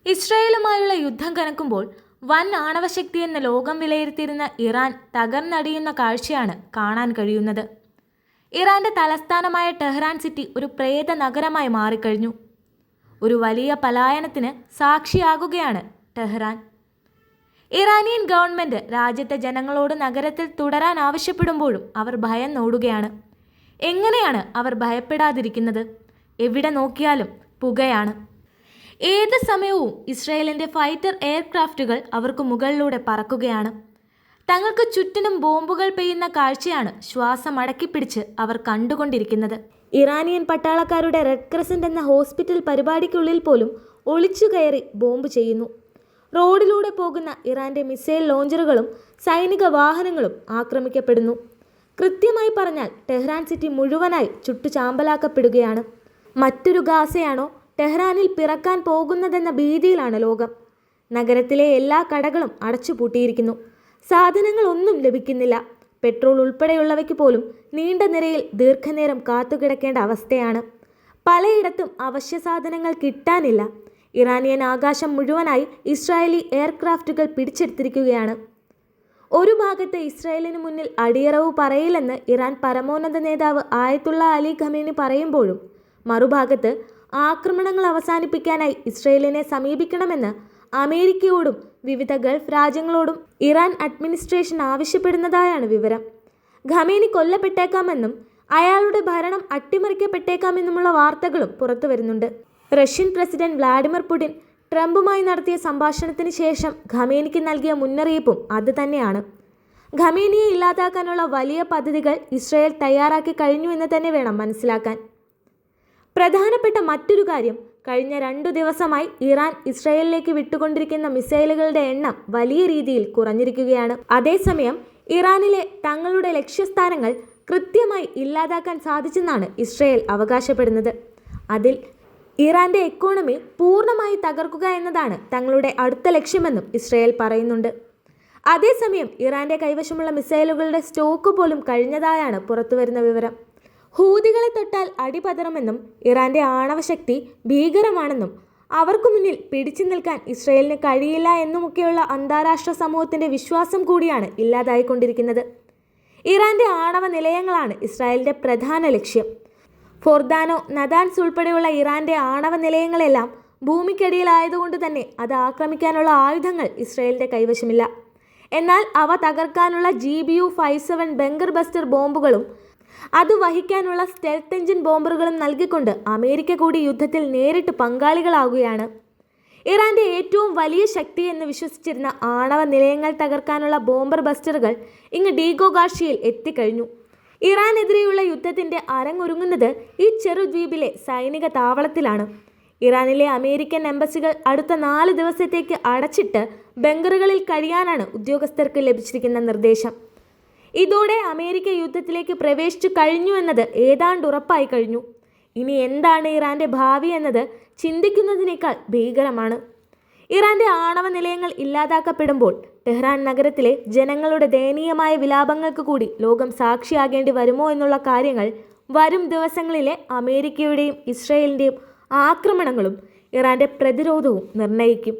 ഇസ്രായേലുമായുള്ള യുദ്ധം കനക്കുമ്പോൾ വൻ ആണവശക്തി എന്ന ലോകം വിലയിരുത്തിയിരുന്ന ഇറാൻ തകർന്നടിയുന്ന കാഴ്ചയാണ് കാണാൻ കഴിയുന്നത്. ഇറാന്റെ തലസ്ഥാനമായ ടെഹ്റാൻ സിറ്റി ഒരു പ്രേത നഗരമായി മാറിക്കഴിഞ്ഞു. ഒരു വലിയ പലായനത്തിന് സാക്ഷിയാകുകയാണ് ടെഹ്റാൻ. ഇറാനിയൻ ഗവൺമെന്റ് രാജ്യത്തെ ജനങ്ങളോട് നഗരത്തിൽ തുടരാൻ ആവശ്യപ്പെടുമ്പോഴും അവർ ഭയന്നോടുകയാണ്. എങ്ങനെയാണ് അവർ ഭയപ്പെടാതിരിക്കുന്നത്? എവിടെ നോക്കിയാലും പുകയാണ്. ഏത് സമയവും ഇസ്രായേലിന്റെ ഫൈറ്റർ എയർക്രാഫ്റ്റുകൾ അവർക്ക് മുകളിലൂടെ പറക്കുകയാണ്. തങ്ങൾക്ക് ചുറ്റിനും ബോംബുകൾ പെയ്യുന്ന കാഴ്ചയാണ് ശ്വാസം അടക്കിപ്പിടിച്ച് അവർ കണ്ടുകൊണ്ടിരിക്കുന്നത്. ഇറാനിയൻ പട്ടാളക്കാരുടെ റെഡ് ക്രസന്റ് എന്ന ഹോസ്പിറ്റൽ പരിപാടിക്കുള്ളിൽ പോലും ഒളിച്ചു കയറി ബോംബ് ചെയ്യുന്നു. റോഡിലൂടെ പോകുന്ന ഇറാന്റെ മിസൈൽ ലോഞ്ചറുകളും സൈനിക വാഹനങ്ങളും ആക്രമിക്കപ്പെടുന്നു. കൃത്യമായി പറഞ്ഞാൽ ടെഹ്റാൻ സിറ്റി മുഴുവനായി ചുട്ടുചാമ്പലാക്കപ്പെടുകയാണ്. മറ്റൊരു ഗാസയാണോ ടെഹ്റാനിൽ പിറക്കാൻ പോകുന്നതെന്ന ഭീതിയിലാണ് ലോകം. നഗരത്തിലെ എല്ലാ കടകളും അടച്ചുപൂട്ടിയിരിക്കുന്നു. സാധനങ്ങളൊന്നും ലഭിക്കുന്നില്ല. പെട്രോൾ ഉൾപ്പെടെയുള്ളവയ്ക്ക് പോലും നീണ്ട നിരയിൽ ദീർഘനേരം കാത്തുകിടക്കേണ്ട അവസ്ഥയാണ്. പലയിടത്തും അവശ്യ സാധനങ്ങൾ കിട്ടാനില്ല. ഇറാനിയൻ ആകാശം മുഴുവനായി ഇസ്രായേലി എയർക്രാഫ്റ്റുകൾ പിടിച്ചെടുത്തിരിക്കുകയാണ്. ഒരു ഭാഗത്ത് ഇസ്രായേലിന് മുന്നിൽ അടിയറവ് പറയില്ലെന്ന് ഇറാൻ പരമോന്നത നേതാവ് ആയത്തുള്ള അലി ഖമേനി പറയുമ്പോഴും മറുഭാഗത്ത് ആക്രമണങ്ങൾ അവസാനിപ്പിക്കാനായി ഇസ്രായേലിനെ സമീപിക്കണമെന്ന് അമേരിക്കയോടും വിവിധ ഗൾഫ് രാജ്യങ്ങളോടും ഇറാൻ അഡ്മിനിസ്ട്രേഷൻ ആവശ്യപ്പെടുന്നതായാണ് വിവരം. ഖമേനി കൊല്ലപ്പെട്ടേക്കാമെന്നും അയാളുടെ ഭരണം അട്ടിമറിക്കപ്പെട്ടേക്കാമെന്നുമുള്ള വാർത്തകളും പുറത്തു വരുന്നുണ്ട്. റഷ്യൻ പ്രസിഡന്റ് വ്ളാഡിമിർ പുടിൻ ട്രംപുമായി നടത്തിയ സംഭാഷണത്തിന് ശേഷം ഖമേനിക്ക് നൽകിയ മുന്നറിയിപ്പും അത് തന്നെയാണ്. ഖമേനിയെ ഇല്ലാതാക്കാനുള്ള വലിയ പദ്ധതികൾ ഇസ്രായേൽ തയ്യാറാക്കി കഴിഞ്ഞു എന്ന് തന്നെ വേണം മനസ്സിലാക്കാൻ. പ്രധാനപ്പെട്ട മറ്റൊരു കാര്യം, കഴിഞ്ഞ 2 ദിവസമായി ഇറാൻ ഇസ്രായേലിലേക്ക് വിട്ടുകൊണ്ടിരിക്കുന്ന മിസൈലുകളുടെ എണ്ണം വലിയ രീതിയിൽ കുറഞ്ഞിരിക്കുകയാണ്. അതേസമയം ഇറാനിലെ തങ്ങളുടെ ലക്ഷ്യസ്ഥാനങ്ങൾ കൃത്യമായി ഇല്ലാതാക്കാൻ സാധിച്ചെന്നാണ് ഇസ്രായേൽ അവകാശപ്പെടുന്നത്. അതിൽ ഇറാന്റെ എക്കോണമി പൂർണ്ണമായി തകർക്കുക എന്നതാണ് തങ്ങളുടെ അടുത്ത ലക്ഷ്യമെന്നും ഇസ്രായേൽ പറയുന്നുണ്ട്. അതേസമയം ഇറാന്റെ കൈവശമുള്ള മിസൈലുകളുടെ സ്റ്റോക്ക് പോലും കഴിഞ്ഞതായാണ് പുറത്തുവരുന്ന വിവരം. ഹൂതികളെ തൊട്ടാൽ അടിപതറുമെന്നും ഇറാന്റെ ആണവശക്തി ഭീകരമാണെന്നും അവർക്കു മുന്നിൽ പിടിച്ചു നിൽക്കാൻ ഇസ്രായേലിന് കഴിയില്ല എന്നുമൊക്കെയുള്ള അന്താരാഷ്ട്ര സമൂഹത്തിന്റെ വിശ്വാസം കൂടിയാണ് ഇല്ലാതായിക്കൊണ്ടിരിക്കുന്നത്. ഇറാന്റെ ആണവ നിലയങ്ങളാണ് ഇസ്രായേലിന്റെ പ്രധാന ലക്ഷ്യം. ഫോർദാനോ, നദാൻസ് ഉൾപ്പെടെയുള്ള ഇറാന്റെ ആണവ നിലയങ്ങളെല്ലാം ഭൂമിക്കടിയിലായതുകൊണ്ട് തന്നെ അത് ആക്രമിക്കാനുള്ള ആയുധങ്ങൾ ഇസ്രായേലിന്റെ കൈവശമില്ല. എന്നാൽ അവ തകർക്കാനുള്ള GBU-57 ബങ്കർ ബസ്റ്റർ ബോംബുകളും അത് വഹിക്കാനുള്ള സ്റ്റെൽത്ത് എഞ്ചിൻ ബോംബറുകളും നൽകിക്കൊണ്ട് അമേരിക്ക കൂടി യുദ്ധത്തിൽ നേരിട്ട് പങ്കാളികളാകുകയാണ്. ഇറാന്റെ ഏറ്റവും വലിയ ശക്തി എന്ന് വിശ്വസിച്ചിരുന്ന ആണവ നിലയങ്ങൾ തകർക്കാനുള്ള ബോംബർ ബസ്റ്ററുകൾ ഇങ്ങ് ഡീഗോ ഗാർഷിയയിൽ എത്തിക്കഴിഞ്ഞു. ഇറാനെതിരെയുള്ള യുദ്ധത്തിന്റെ അരങ്ങൊരുങ്ങുന്നത് ഈ ചെറുദ്വീപിലെ സൈനിക താവളത്തിലാണ്. ഇറാനിലെ അമേരിക്കൻ എംബസികൾ അടുത്ത 4 ദിവസത്തേക്ക് അടച്ചിട്ട് ബങ്കറുകളിൽ കഴിയാനാണ് ഉദ്യോഗസ്ഥർക്ക് ലഭിച്ചിരിക്കുന്ന നിർദ്ദേശം. ഇതോടെ അമേരിക്ക യുദ്ധത്തിലേക്ക് പ്രവേശിച്ചു കഴിഞ്ഞു എന്നത് ഏതാണ്ട് ഉറപ്പായി കഴിഞ്ഞു. ഇനി എന്താണ് ഇറാന്റെ ഭാവി എന്നത് ചിന്തിക്കുന്നതിനേക്കാൾ ഭീകരമാണ്. ഇറാന്റെ ആണവ നിലയങ്ങൾ ഇല്ലാതാക്കപ്പെടുമ്പോൾ ടെഹ്റാൻ നഗരത്തിലെ ജനങ്ങളുടെ ദയനീയമായ വിലാപങ്ങൾക്ക് കൂടി ലോകം സാക്ഷിയാകേണ്ടി വരുമോ എന്നുള്ള കാര്യങ്ങൾ വരും ദിവസങ്ങളിലെ അമേരിക്കയുടെയും ഇസ്രായേലിൻ്റെയും ആക്രമണങ്ങളും ഇറാന്റെ പ്രതിരോധവും നിർണ്ണയിക്കും.